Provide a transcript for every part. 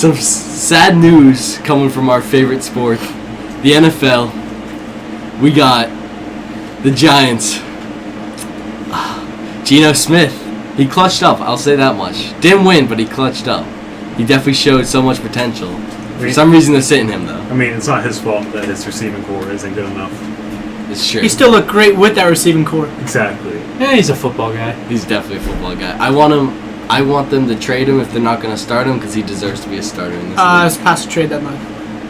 some sad news coming from our favorite sport, the NFL. We got the Giants. Geno Smith. He clutched up, I'll say that much. Didn't win, but he clutched up. He definitely showed so much potential. For some reason, they're sitting him, though. I mean, it's not his fault that his receiving core isn't good enough. It's true. He still looked great with that receiving core. Exactly. Yeah, he's a football guy. He's definitely a football guy. I want them to trade him if they're not going to start him because he deserves to be a starter in this league. It's past the trade deadline.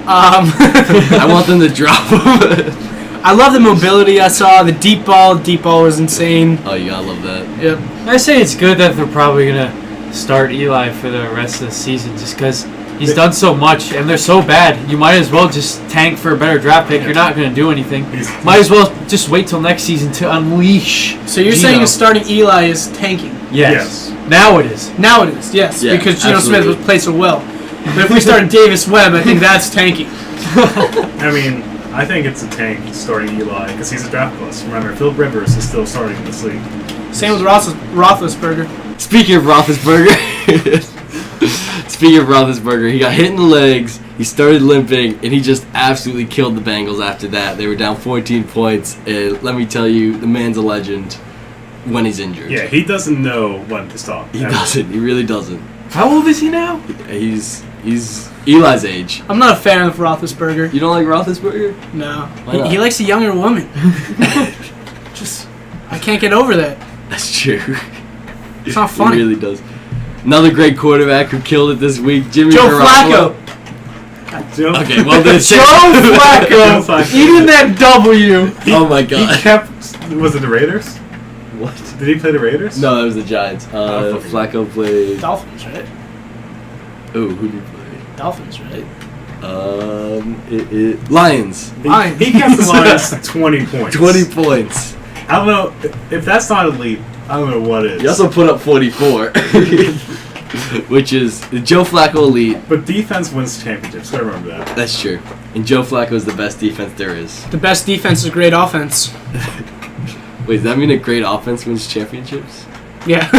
I want them to drop him. I love the mobility I saw. The deep ball was insane. Oh, you gotta love that. Yep. I say it's good that they're probably going to start Eli for the rest of the season just because he's done so much and they're so bad. You might as well just tank for a better draft pick. You're not going to do anything. Might as well just wait till next season to unleash So you're Geno. saying starting Eli is tanking? Yes. Now it is. Now it is, yes. Yeah, because Geno Smith absolutely. was played so well. But if we start Davis Webb, I think that's tanking. I mean, I think it's a tank starting Eli because he's a draft bust. Remember, Philip Rivers is still starting in this league. Same with Roethlisberger. Speaking of Roethlisberger, he got hit in the legs, he started limping, and he just absolutely killed the Bengals after that. They were down 14 points, and let me tell you, the man's a legend when he's injured. Yeah, he doesn't know when to stop. He doesn't. He really doesn't. How old is he now? He's Eli's age. I'm not a fan of Roethlisberger. You don't like Roethlisberger? No. Why not? He likes a younger woman. I can't get over that. That's true. It's not funny. He really does. Another great quarterback who killed it this week, Jimmy Joe Garoppolo. Flacco. Okay, well then. Joe Flacco eating that W. Oh my He god. kept. Was it the Raiders? What? Did he play the Raiders? No, that was the Giants. fucking- Flacco played. Dolphins, right? Oh, who did he play? Dolphins, right? Lions. He kept the Lions to 20 points. 20 points. I don't know if that's not elite. I don't know what is. He also put up 44, which is the Joe Flacco elite. But defense wins championships. I remember that. That's true. And Joe Flacco is the best defense there is. The best defense is great offense. Wait, does that mean a great offense wins championships? Yeah.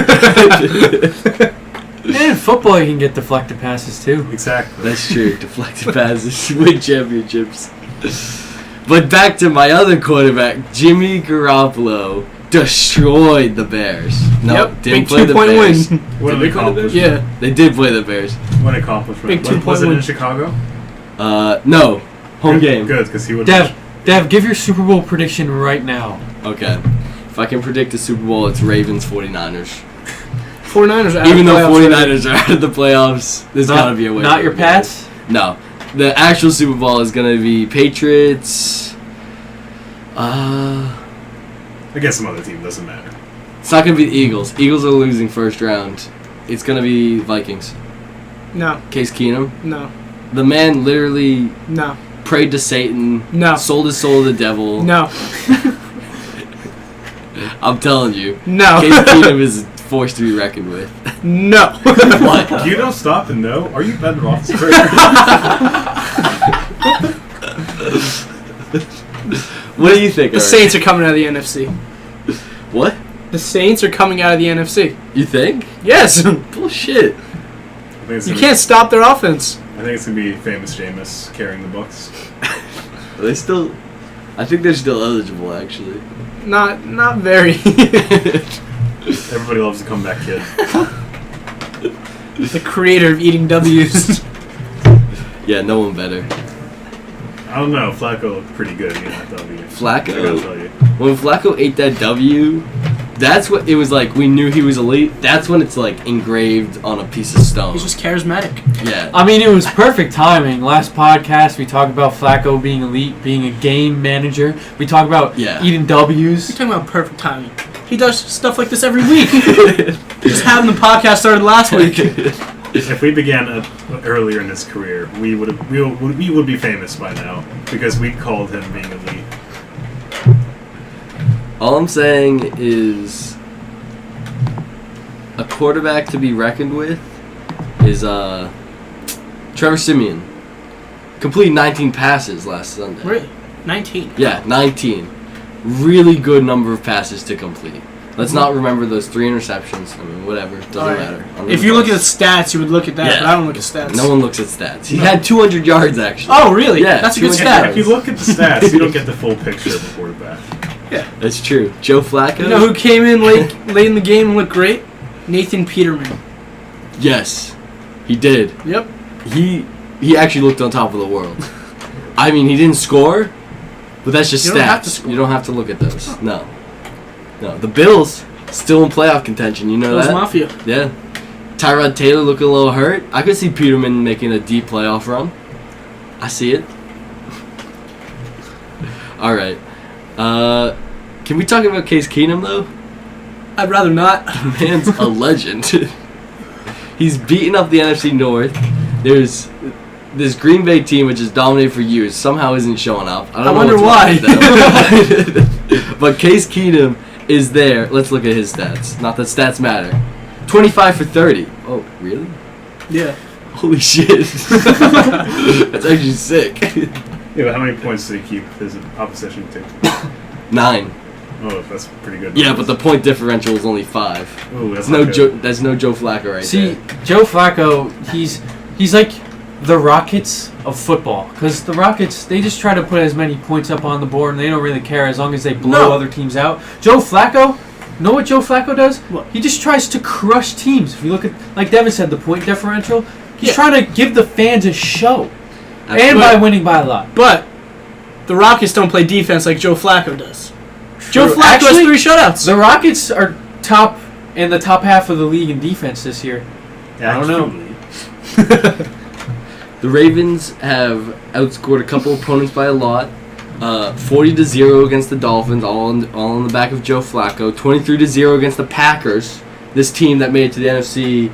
And in football, you can get deflected passes too. Exactly. That's true. Deflected passes win championships. But back to my other quarterback, Jimmy Garoppolo destroyed the Bears. No, Yep, didn't big play the 2-point Bears. win. What Did an they play the Bears? accomplishment. Yeah. They did play the Bears. What an accomplishment. Big Was 2-point it win. in Chicago? No. Home game. Good, because he would. Dev, give your Super Bowl prediction right now. Okay. If I can predict the Super Bowl, it's Ravens 49ers. 49ers are out Even of the though playoffs 49ers are out of the playoffs, there's got to be a way. Not for your them to get Pats? it. No. The actual Super Bowl is going to be Patriots. I guess some other team doesn't matter. It's not going to be the Eagles. Eagles are losing first round. It's going to be Vikings. No, Case Keenum. no, The man literally no, prayed to Satan. No. Sold his soul to the devil. no, I'm telling you. no, Case Keenum is forced to be reckoned with. no. What? You don't stop and know. Are you Ben Roethlisberger? What do you think? The Eric? Saints are coming out of the NFC. What? The Saints are coming out of the NFC. You think? Yes. Bullshit. I think it's You gonna can't stop their offense. I think it's gonna be famous Jameis carrying the Bucks. Are they still? I think they're still eligible, actually. Not very. Everybody loves a comeback kid. The creator of eating W's. Yeah, no one better. I don't know. Flacco looked pretty good in that W. I gotta Flacco. tell you. When Flacco ate that W, that's what it was like. We knew he was elite. That's when it's like engraved on a piece of stone. He's just charismatic. Yeah. I mean, it was perfect timing. Last podcast, we talked about Flacco being elite, being a game manager. We talked about eating W's. You're talking about perfect timing. He does stuff like this every week. Just having the podcast started last week. If we began earlier in his career, we would be famous by now because we called him being elite. All I'm saying is a quarterback to be reckoned with is Trevor Siemian. Completed 19 passes last Sunday. Really? 19. Yeah, 19. Really good number of passes to complete. Let's not remember those 3 interceptions. I mean, whatever. Doesn't Alright. matter. Under If the you look at bus. stats, you would look at that, Yeah. but I don't look at stats. No one looks at stats. He had 200 yards, actually. Oh, really? Yeah, That's a good 200 stat. If you look at the stats, you don't get the full picture of the quarterback. That's true. Joe Flacco? You know who came in late in the game and looked great? Nathan Peterman. Yes. He did. Yep. He actually looked on top of the world. I mean, he didn't score, but that's just You stats. don't have to score. You don't have to look at those. No. The Bills still in playoff contention. You know Bills that? Mafia. Yeah. Tyrod Taylor looking a little hurt. I could see Peterman making a deep playoff run. I see it. All right. Can we talk about Case Keenum though? I'd rather not. The man's a legend. He's beaten up the NFC North. There's this Green Bay team, which has dominated for years, somehow isn't showing up. I don't know wonder what's wrong why. with them. But Case Keenum is there. Let's look at his stats. Not that stats matter. 25 for 30. Oh, really? Yeah. Holy shit. That's actually sick. Yeah, but how many points did he keep his opposition to? 9. Oh, that's pretty good. Yeah, but the point differential is only 5. Oh, that's That's not good. that's no Joe Flacco right See, there. Joe Flacco, he's like the Rockets of football. Because the Rockets, they just try to put as many points up on the board, and they don't really care as long as they blow No. other teams out. Joe Flacco, know what Joe Flacco does? What? He just tries to crush teams. If you look at, like Devin said, the point differential, he's Yeah. trying to give the fans a show. And Absolutely. by winning by a lot. But the Rockets don't play defense like Joe Flacco does. Joe True. Flacco Actually, has 3 shutouts. The Rockets are top in the top half of the league in defense this year. I don't know. Actually, The Ravens have outscored a couple opponents by a lot. 40-0 against the Dolphins, all on the back of Joe Flacco. 23-0 against the Packers. This team that made it to the NFC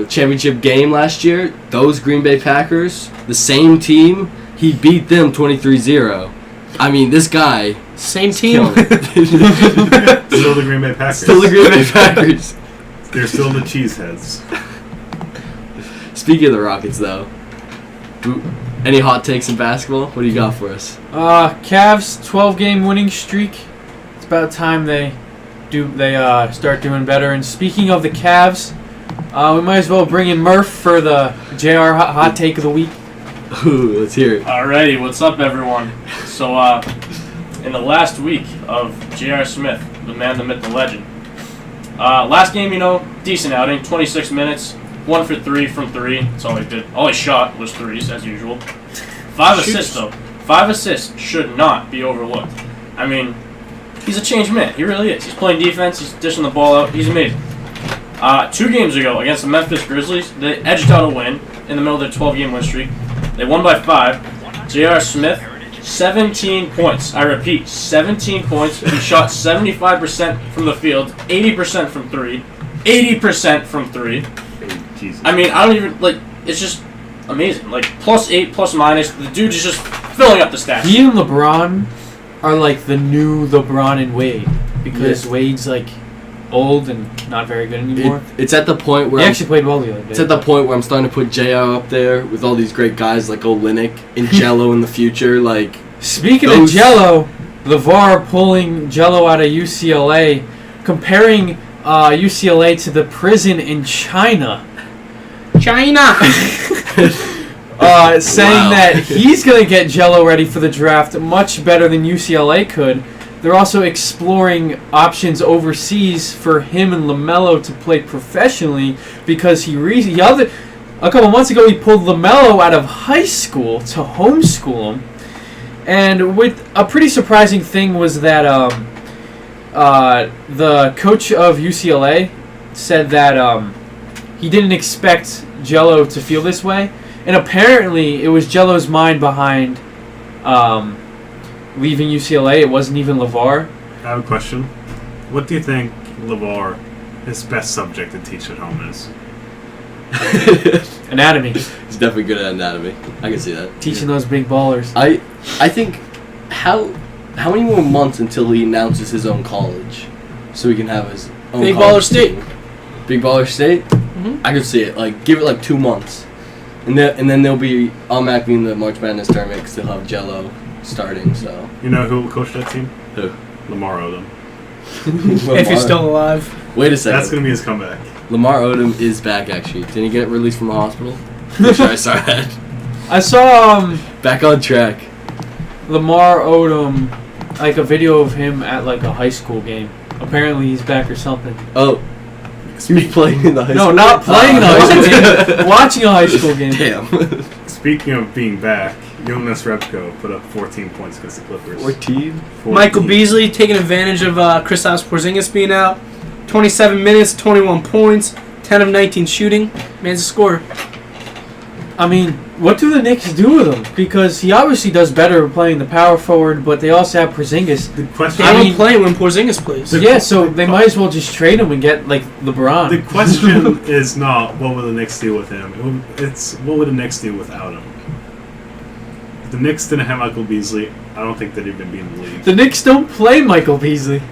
championship game last year. Those Green Bay Packers, the same team, he beat them 23-0. I mean, this guy Same team. killing it. still the Green Bay Packers. Still the Green Bay Packers. They're still the cheeseheads. Speaking of the Rockets, though, any hot takes in basketball? What do you got for us? Cavs 12-game winning streak. It's about time they start doing better. And speaking of the Cavs, we might as well bring in Murph for the JR hot take of the week. Ooh, let's hear it. Alrighty, what's up, everyone? So, in the last week of J.R. Smith, the man, the myth, the legend. Last game, decent outing, 26 minutes, 1 for 3 from 3. That's all he did. All he shot was 3s, as usual. 5 assists, though. 5 assists should not be overlooked. I mean, he's a changed man. He really is. He's playing defense. He's dishing the ball out. He's amazing. 2 games ago, against the Memphis Grizzlies, they edged out a win in the middle of their 12-game win streak. They won by 5. J.R. Smith, 17 points. I repeat, 17 points. He shot 75% from the field, 80% from 3, 80% from 3. Hey, Jesus. I mean, I don't even, it's just amazing. +8, ±. The dude is just filling up the stats. He and LeBron are like the new LeBron and Wade because Yeah. Wade's like old and not very good anymore. It's at the point where He actually played well the other day. it's at the point where I'm starting to put JR up there with all these great guys like Olynyk and Jello in the future. Like, Speaking Those- of Jello, LeVar pulling Jello out of UCLA, comparing UCLA to the prison in China, China. Wow. saying that he's going to get Jello ready for the draft much better than UCLA could. They're also exploring options overseas for him and LaMelo to play professionally because a couple months ago he pulled LaMelo out of high school to homeschool him. And with a pretty surprising thing was that the coach of UCLA said that he didn't expect Jello to feel this way, and apparently it was Jello's mind behind leaving UCLA. It wasn't even LeVar. I have a question. What do you think LeVar, his best subject to teach at home is? Anatomy, he's definitely good at anatomy. I can see that. teaching those big ballers. I think how many more months until he announces his own college, so he can have his own Big college Baller State. team? Big Baller State. Mhm. I could see it. Like, give it 2 months, and then they'll be automatically in the March Madness tournament because they'll have Jello starting. So You know who will coach that team? Who? Lamar Odom. If you're still alive. Wait a second. That's gonna be his comeback. Lamar Odom is back, actually. Didn't he get released from the hospital? Pretty sure I saw that. I saw Back on track. Lamar Odom, like a video of him at like a high school game. Apparently he's back or something. Oh. He was playing in the high No, school not game? playing the high school okay. game. Watching a high school game. Damn. Speaking of being back, Jonas Repko put up 14 points against the Clippers. 14? 14. Michael Beasley taking advantage of Kristaps Porzingis being out. 27 minutes, 21 points, 10 of 19 shooting. Man's a scorer. I mean, what do the Knicks do with him? Because he obviously does better playing the power forward, but they also have Porzingis. The question, They don't play when Porzingis plays. Yeah, so they might as well just trade him and get like LeBron. the question is not what will the Knicks do with him. It's what would the Knicks do without him. If the Knicks didn't have Michael Beasley, I don't think they'd even be in the league. The Knicks don't play Michael Beasley.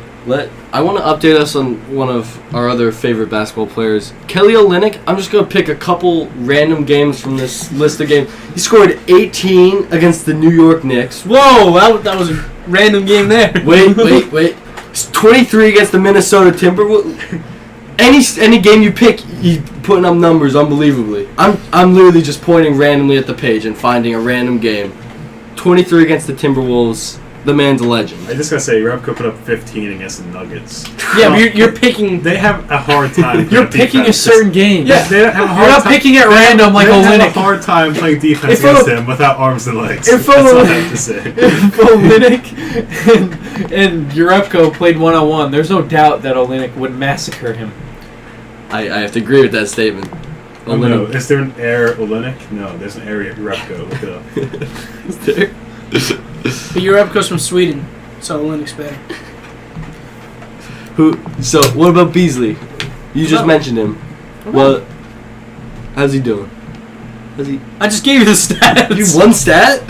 I want to update us on one of our other favorite basketball players, Kelly Olynyk. I'm just going to pick a couple random games from this list of games. He scored 18 against the New York Knicks. Whoa, that was a random game there. Wait. It's 23 against the Minnesota Timberwolves. Any game you pick, he's putting up numbers unbelievably. I'm literally just pointing randomly at the page and finding a random game. 23 against the Timberwolves. The man's a legend. I just gotta say, Repko put up 15 against the Nuggets. Yeah, but you're picking. They have a hard time. You're playing picking a defense. certain game. Yeah, they have a You're hard not time. picking at random like They have Olynyk. a hard time playing defense If against O- him without arms and legs. If That's all I Olynyk- have to say. If Olynyk and Urepko played 1-on-1, there's no doubt that Olynyk would massacre him. I have to agree with that statement. Oh, no. Olynyk. Is there an air Olynyk? No, there's an air Repko. Look it up. Is there? But Urepko's from Sweden, so Olynyk's better. So, what about Beasley? You just Oh. mentioned him. Well, how's he doing? I just gave you the stats. You one stat?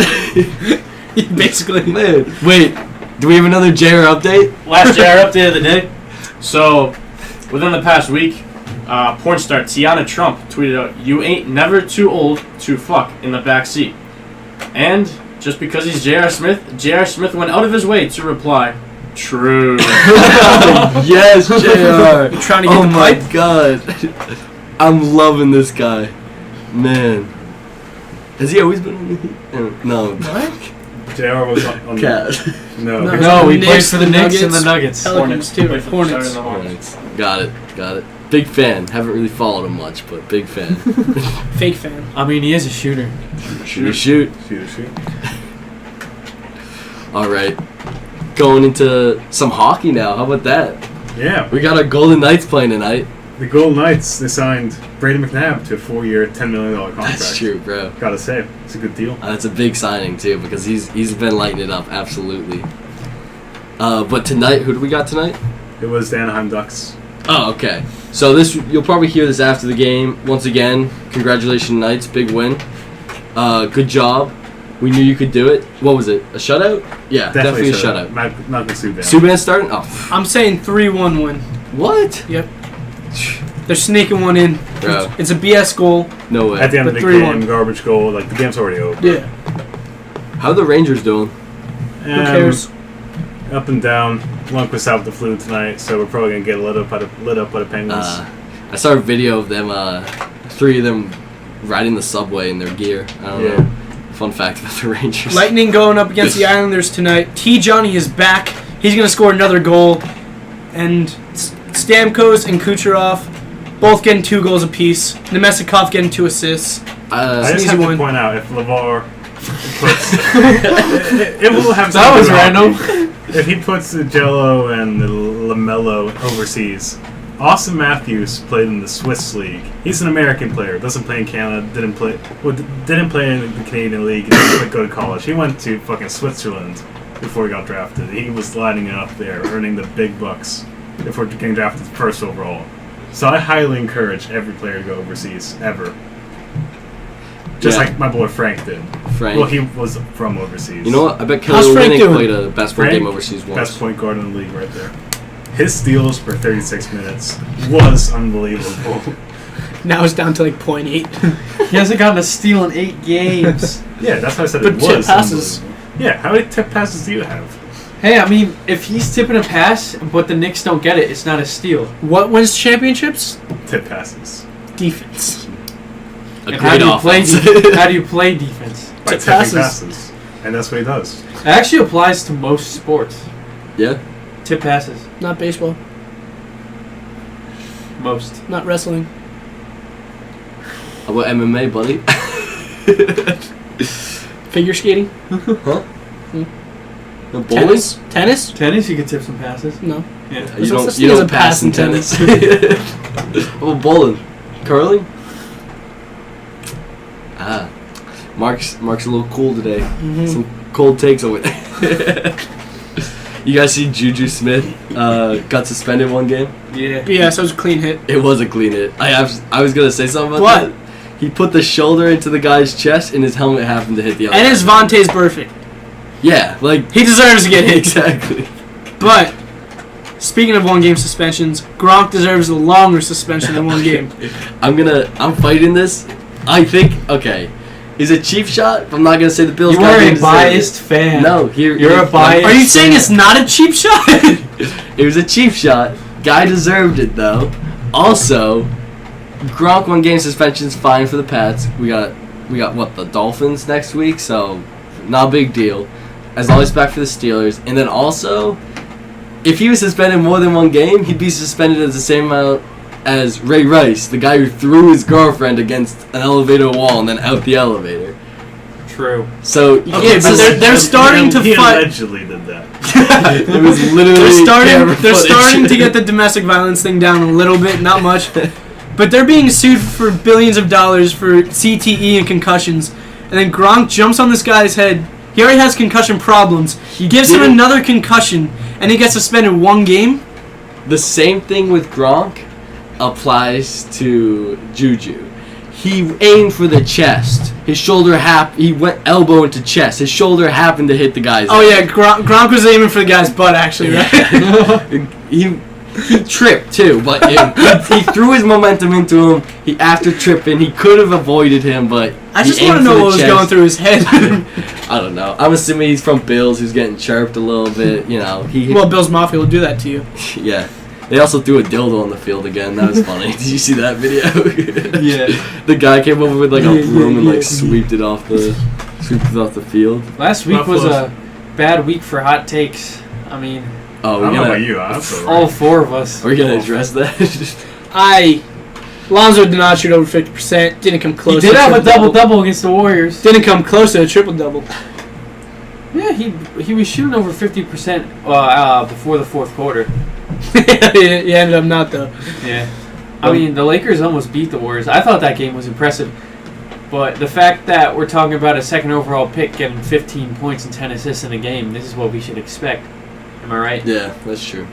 Basically. Man, wait. Do we have another JR update? Last JR update of the day. So, within the past week, porn star Tiana Trump tweeted out, "You ain't never too old to fuck in the back seat." And just because he's J.R. Smith went out of his way to reply, "True." Yes, JR. You trying to get Oh the my pipe? god. I'm loving this guy. Man. Has he always been in the Heat? No. What? JR was on the... Cat. No. No. No, he Knicks, plays for the the Knicks and the Nuggets. Nuggets. Pelicans too. Played for the Hornets. Stars and the Hornets. Got it. Big fan. Haven't really followed him much, but big fan. Fake fan. I mean, he is a shooter. Shoot. Shoot. All right. Going into some hockey now. How about that? Yeah. We got our Golden Knights playing tonight. The Golden Knights, they signed Brady McNabb to a 4-year, $10 million contract. That's true, bro. Gotta say, it's a good deal. That's a big signing too because he's been lighting it up absolutely. But tonight, who do we got tonight? It was the Anaheim Ducks. Oh, okay. So this you'll probably hear this after the game. Once again, congratulations, Knights, big win. Good job. We knew you could do it. What was it? A shutout? Yeah, definitely a shutout. Malcolm Subban. Subban starting? Oh, I'm saying 3-1 win. what? Yep. They're sneaking one in. Bro, It's a BS goal. no way. At the end of the But 3-1. game, garbage goal. Like, the game's already over. Yeah. How are the Rangers doing? Who cares? Up and down. Lundqvist out with the flu tonight, so we're probably gonna get lit up by the Penguins. I saw a video of them, 3 of them riding the subway in their gear. I don't know. Fun fact about the Rangers. Lightning going up against the Islanders tonight. Johnny is back. He's going to score another goal. And Stamkos and Kucherov both getting 2 goals apiece. Nemestikov getting 2 assists. I an just easy have one. to point out, if LeVar puts... it will have That was something random. hockey. If he puts the Jello and the LaMelo overseas, Austin Matthews played in the Swiss League. He's an American player, doesn't play in Canada, didn't play in the Canadian League, and didn't go to college. He went to fucking Switzerland before he got drafted. He was lighting it up there, earning the big bucks before getting drafted first overall. So I highly encourage every player to go overseas, ever. Just Yeah. like my boy Frank did. Frank. Well, he was from overseas. You know what? I bet How's Kelly Frank Olynyk doing? played a basketball Frank, game overseas once. Best point guard in the league right there. His steals per 36 minutes was unbelievable. Now it's down to like 0.8. He hasn't gotten a steal in 8 games. Yeah, that's why I said But it tip was passes. unbelievable. Yeah, how many tip passes do you have? Hey, I mean, if he's tipping a pass, but the Knicks don't get it, it's not a steal. What wins championships? Tip passes. Defense. A And great offense. how do you play defense? By Tip tipping passes. passes. And that's what he does. It actually applies to most sports. Yeah. Tip passes. Not baseball. Most. Not wrestling. How about MMA, buddy? Figure skating. Huh? No bowling? Tennis. Tennis? Tennis, you can tip some passes. No. Yeah. There's You no don't, such you thing as don't a pass in pass in tennis. How about bowling? Curling? Ah. Mark's a little cool today. Mhm. Some cold takes over there. You guys see Juju Smith got suspended one game? Yeah. Yeah, so it was a clean hit. It was a clean hit. I was gonna say something about What? that. He put the shoulder into the guy's chest and his helmet happened to hit the other And guy. his Vontae's perfect. Yeah, like He deserves to get hit. exactly. But speaking of one game suspensions, Gronk deserves a longer suspension than one game. I'm fighting this. I think okay. Is it cheap shot? I'm not gonna say the Bills. You got are game a to biased save it. fan. No, here You're a biased- Are you saying it's not a cheap shot? It was a cheap shot. Guy deserved it though. Also, Gronk 1 game suspension's fine for the Pats. We got what, the Dolphins next week, so not a big deal. As long as he's back for the Steelers. And then also, if he was suspended more than 1 game, he'd be suspended as the same amount as Ray Rice, the guy who threw his girlfriend against an elevator wall and then out the elevator. True. So you Okay, can't but they're starting to he fight. allegedly did that. It was literally camera They're footage. starting to get the domestic violence thing down a little bit, not much. But they're being sued for billions of dollars for CTE and concussions. And then Gronk jumps on this guy's head. He already has concussion problems. He gives him didn't- another concussion, and he gets suspended 1 game. The same thing with Gronk applies to Juju. He aimed for the chest. His shoulder he went elbow into chest. His shoulder happened to hit the guy's Oh head. yeah, Gronk was aiming for the guy's butt actually, right? He tripped too, but he threw his momentum into him. He after tripping, he could have avoided him, but I he just want to aimed know for the what was chest. going through his head. I don't know. I'm assuming he's from Bills. He's getting chirped a little bit. You know, Well, Bill's Mafia will do that to you. yeah. They also threw a dildo on the field again. That was funny. Did you see that video? Yeah. The guy came over with like a Yeah, broom and yeah, like yeah. swept it off the field. Last week was Buffalo's- a bad week for hot takes. I mean, Oh, I we're don't know gonna about you. I'm so all right. 4 of us. we're gonna address that. Lonzo did not shoot over 50%. Didn't come He close. did to have a triple-double. double-double against the Warriors. Didn't come close to a triple double. Yeah, he was shooting over 50% before the 4th quarter. He ended up not though. Yeah. I mean, the Lakers almost beat the Warriors. I thought that game was impressive. But the fact that we're talking about a 2nd overall pick getting 15 points and 10 assists in a game, this is what we should expect. Am I right? Yeah, that's true.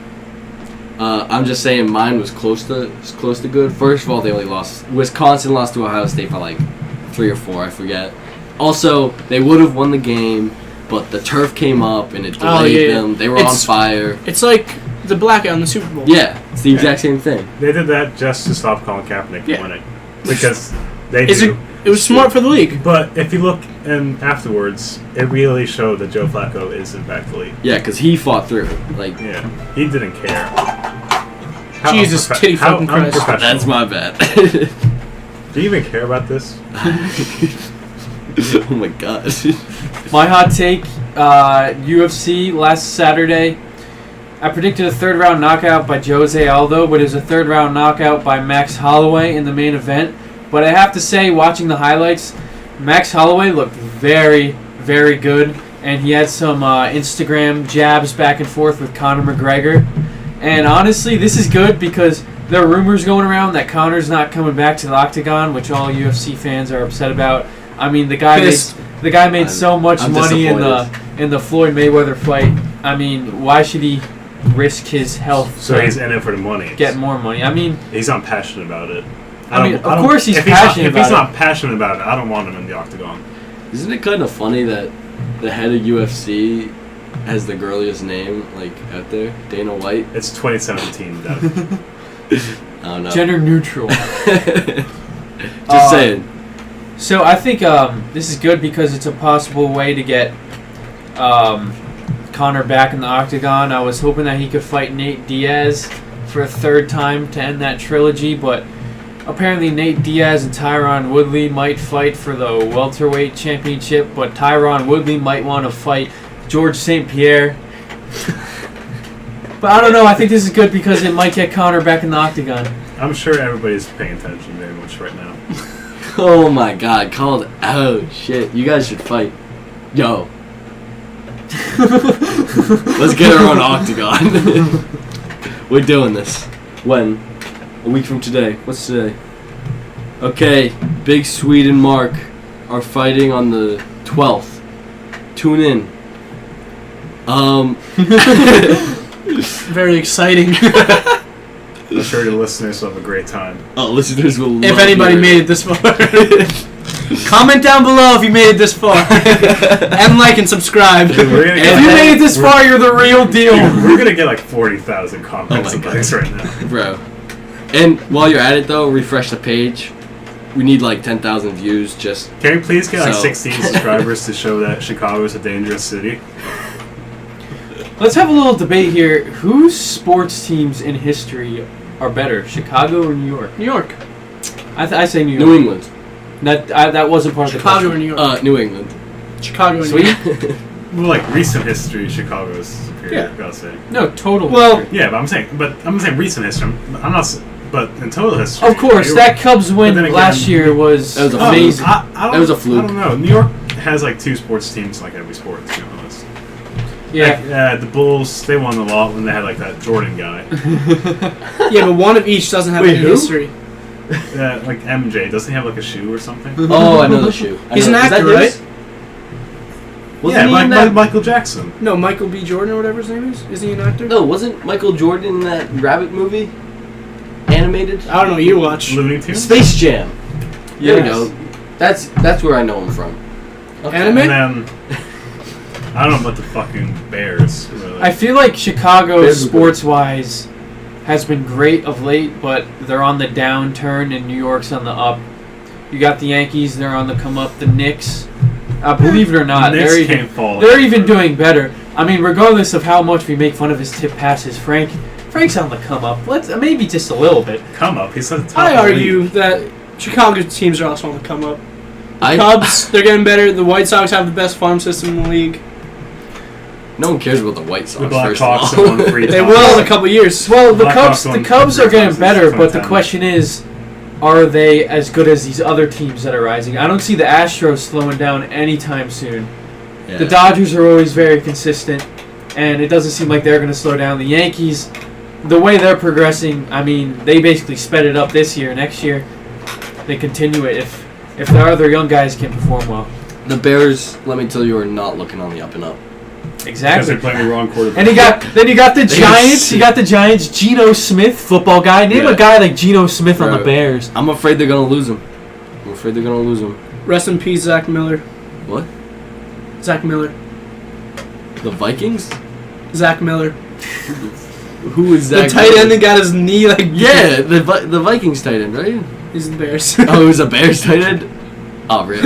I'm just saying mine was close to good. First of all, they only lost. Wisconsin lost to Ohio State by like 3 or 4, I forget. Also, they would have won the game, but the turf came up and it delayed yeah. them. They were It's- on fire. It's like the blackout in the Super Bowl. Yeah, it's the exact same thing. They did that just to stop Colin Kaepernick from Yeah. winning. Because they Is do. It was smart for the league. But if you look and afterwards, it really showed that Joe Flacco is in fact the league. Yeah, because he fought through. Like, Yeah, he didn't care. How Jesus, unprofe- titty how fucking Christ. unprofessional. that's my bad. Do you even care about this? Oh my god. My hot take, UFC last Saturday, I predicted a 3rd round knockout by Jose Aldo, but it was a 3rd round knockout by Max Holloway in the main event. But I have to say, watching the highlights, Max Holloway looked very, very good, and he had some Instagram jabs back and forth with Conor McGregor. And honestly, this is good because there are rumors going around that Conor's not coming back to the octagon, which all UFC fans are upset about. I mean, the guy Pissed. made so much I'm money in disappointed. the Floyd Mayweather fight. I mean, why should he risk his health So to he's in it for the money. get more money? I mean, He's not passionate about it. I mean, of don't- course he's if passionate If he's about not passionate about it, I don't want him in the octagon. Isn't it kind of funny that the head of UFC has the girliest name like out there, Dana White? It's 2017, Dev. I don't know. gender neutral. Just saying. So I think this is good because it's a possible way to get Conor back in the octagon. I was hoping that he could fight Nate Diaz for a third time to end that trilogy, but apparently Nate Diaz and Tyron Woodley might fight for the welterweight championship, but Tyron Woodley might want to fight George St. Pierre. But I don't know. I think this is good because it might get Conor back in the octagon. I'm sure everybody's paying attention very much right now. Oh my god, called out. Shit, you guys should fight. Yo. Let's get our own octagon. We're doing this. When? A week from today. What's today? Okay, Big Swede and Mark are fighting on the 12th. Tune in. Very exciting. I'm sure your listeners will have a great time. Oh, listeners will love If anybody hearing made it this far. Comment down below if you made it this far. And like and subscribe. Dude, we're gonna If get you made it this we're- far, you're the real deal. Dude, we're gonna get like 40,000 comments Oh and my likes right now. Bro. And while you're at it though, refresh the page. We need like 10,000 views just Can we please get like So- 16 subscribers to show that Chicago is a dangerous city? Let's have a little debate here. Whose sports teams in history are better, Chicago or New York? New York. I say New York. New England. That wasn't part of the Chicago or question. New York. New England. Chicago and New York. Sweet. Well, like recent history, Chicago is superior. Yeah. I gotta say. No, total. Well, history. Yeah, but I'm saying recent history. I'm not. But in total history. Of course, New that Cubs win But then last again- year was That was a amazing. I don't, That was a fluke. I don't know. New York has like two sports teams, like every sport. To be honest. Yeah. Like, the Bulls, they won a lot when they had like that Jordan guy. yeah, but one of each doesn't have Wait, any who? history. Like MJ, doesn't he have like a shoe or something? Oh, I know the shoe. I He's know. an Is that actor, his? Wasn't Yeah, he in like that? Michael Jackson. No, Michael B. Jordan or whatever his name is. Is he an actor? No, wasn't Michael Jordan in that Rabbit movie? Animated? I don't know. You watch. Looney Tunes. Space Jam. There we Yes. go. That's where I know him from. Anime? And then I don't know about the fucking Bears. Really. I feel like Chicago, Bears are good. sports-wise, has been great of late, but they're on the downturn, and New York's on the up. You got the Yankees; they're on the come up. The Knicks, believe it or not, Knicks they're even can't fall. they're even doing better. I mean, regardless of how much we make fun of his tip passes, Frank's on the come up. Let's maybe just a little bit. Come up. He's at the top. I of the argue league. that Chicago teams are also on the come up. I, Cubs, they're getting better. The White Sox have the best farm system in the league. No one cares about the White Sox. The First Blackhawks of all. have won 3 They times. will in a couple years. Well, the Blackhawks won Cubs are three getting times better, since but the 2010. question is, are they as good as these other teams that are rising? I don't see the Astros slowing down anytime soon. Yeah. The Dodgers are always very consistent, and it doesn't seem like they're going to slow down. The Yankees, the way they're progressing, I mean, they basically sped it up this year. Next year, they continue it if their other young guys can perform well. The Bears, let me tell you, are not looking on the up and up. Because Exactly. they're playing the wrong quarterback. And then you got the They Giants. see- You got the Giants. Geno Smith, football guy. Name Yeah. a guy like Geno Smith on Bro. the Bears. I'm afraid they're gonna lose him. Rest in peace, Zach Miller. What? Zach Miller. The Vikings? Zach Miller. Who is that? The tight end that got his knee like. Yeah, the Vikings tight end, right? He's the Bears. Oh, it was a Bears tight end? Oh, rip.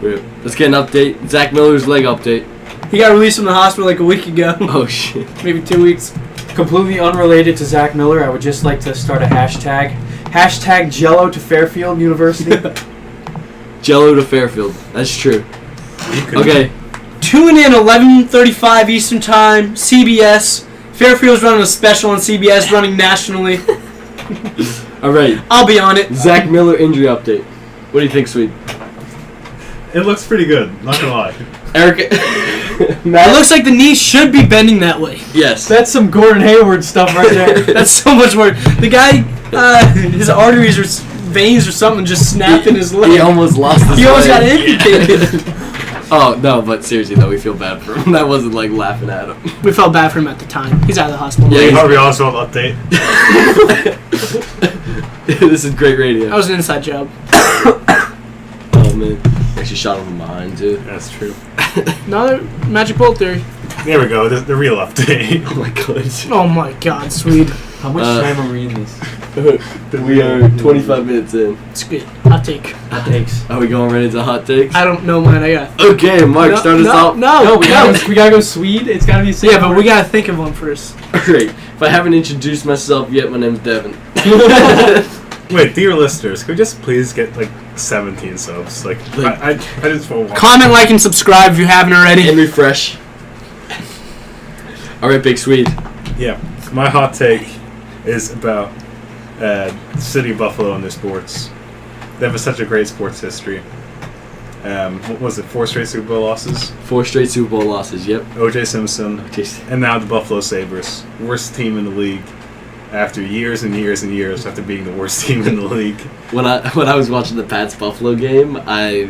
Rip. Let's get an update. Zach Miller's leg update. He got released from the hospital like a week ago. Oh, shit. Maybe 2 weeks. Completely unrelated to Zach Miller, I would just like to start a hashtag. Hashtag Jello to Fairfield University. Jello to Fairfield. That's true. Okay. Tune in 11:35 Eastern Time, CBS. Fairfield's running a special on CBS, running nationally. All right. I'll be on it. Zach Miller injury update. What do you think, Sweet? It looks pretty good. Not gonna lie. Eric. It Matt? looks like the knee should be bending that way. Yes. That's some Gordon Hayward stuff right there. That's so much more. The guy, his arteries or veins or something just snapped in his leg. He almost lost his He almost got leg. amputated. Oh, no, but seriously, though, we feel bad for him. That wasn't like laughing at him. We felt bad for him at the time. He's out of the hospital. Yeah, Hey, he's- Harvey Oswald update. This is great radio. That was an inside job. Oh, man. Actually shot him from behind, too. That's true. Another magic bolt theory. There we go. The real update. Oh, my God. Oh my God, Swede. How much time are we in this? We are 25 minutes in. It's good. Hot take. Hot takes. Are we going right into hot takes? I don't know mine. I got. Okay, Mark, start us off. No, we gotta go Swede. It's gotta be a Yeah, but we gotta think of one first. Alright, if I haven't introduced myself yet, my name's Devin. Wait, dear listeners, could we just please get like 17 subs? Like, I just want one. Comment, like, and subscribe if you haven't already. And refresh. Alright, Big Swede. Yeah, my hot take is about the city of Buffalo and their sports. They have such a great sports history. What was it? 4 straight Super Bowl losses. 4 straight Super Bowl losses, yep. O.J. Simpson, Jeez. and now the Buffalo Sabres, worst team in the league. After years and years and years after being the worst team in the league. When I was watching the Pats Buffalo game, I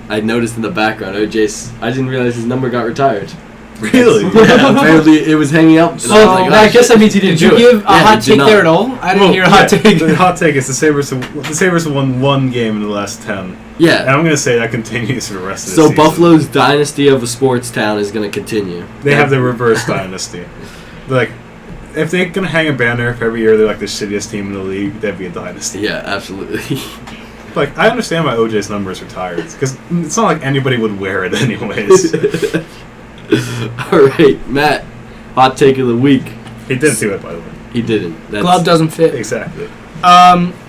noticed in the background, I didn't realize his number got retired. Really? Yeah, apparently it was hanging up. And Oh, I was I guess that means he didn't Did you do it. give a Yeah, hot he did take not. there at all? I didn't hear a hot take. The hot take is the Sabres have won 1 game in the last 10. And Yeah. I'm going to say that continues for the rest of the So season. Buffalo's dynasty of a sports town is going to continue. They have the reverse dynasty. They're like, if they're going to hang a banner if every year they're like the shittiest team in the league, that'd be a dynasty. Yeah, absolutely. Like, I understand why OJ's number is retired. Because it's not like anybody would wear it anyways. All right, Matt. Hot take of the week. He didn't do it, by the way. He didn't. Glove doesn't fit. Exactly.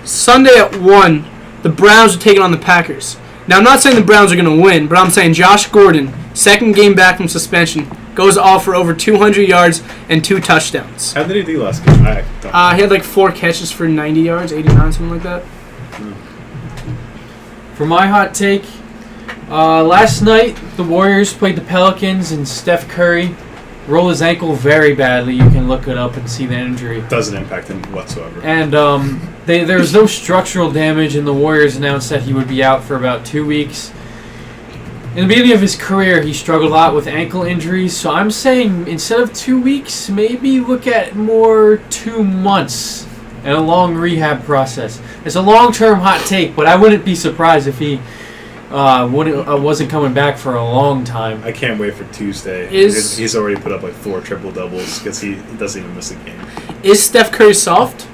Sunday at 1, the Browns are taking on the Packers. Now, I'm not saying the Browns are going to win, but I'm saying Josh Gordon, second game back from suspension, goes off for over 200 yards and 2 touchdowns. How did he do last game? I don't know. He had like 4 catches for 90 yards, 89, something like that. For my hot take, last night the Warriors played the Pelicans and Steph Curry rolled his ankle very badly. You can look it up and see the injury. Doesn't impact him whatsoever. And there was no structural damage, and the Warriors announced that he would be out for about 2 weeks. In the beginning of his career, he struggled a lot with ankle injuries, so I'm saying instead of 2 weeks, maybe look at more 2 months and a long rehab process. It's a long-term hot take, but I wouldn't be surprised if he wasn't coming back for a long time. I can't wait for Tuesday. Is- He's already put up like 4 triple-doubles because he doesn't even miss a game. Is Steph Curry soft?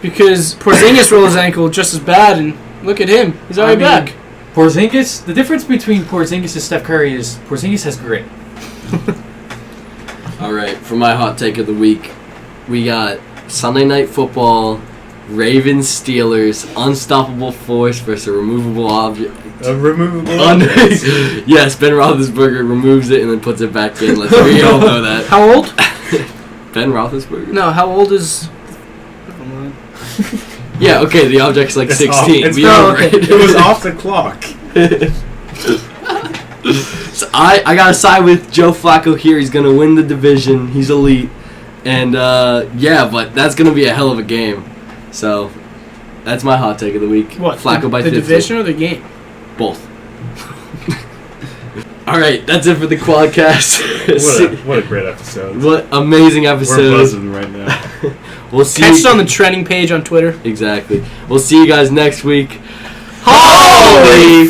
Because Porzingis rolled his ankle just as bad, and look at him. He's already back. Porzingis, the difference between Porzingis and Steph Curry is Porzingis has grit. All right, for my hot take of the week, we got Sunday Night Football, Ravens Steelers, unstoppable force versus a removable object. A removable. Yes, Ben Roethlisberger removes it and then puts it back in. We all know that. How old? Ben Roethlisberger? No, how old is... Never mind. Yeah, okay, the object's like It's 16. off- We it's- know, okay. right? It was off the clock. So I gotta side with Joe Flacco here. He's gonna win the division. He's elite. And, yeah, but that's gonna be a hell of a game. So, that's my hot take of the week. What? Flacco by the 50. division or the game? Both. Alright, that's it for the Quadcast. What a great episode. What amazing We're episode. buzzing right now. We'll see Catch you it on the trending page on Twitter. Exactly. We'll see you guys next week. Holy!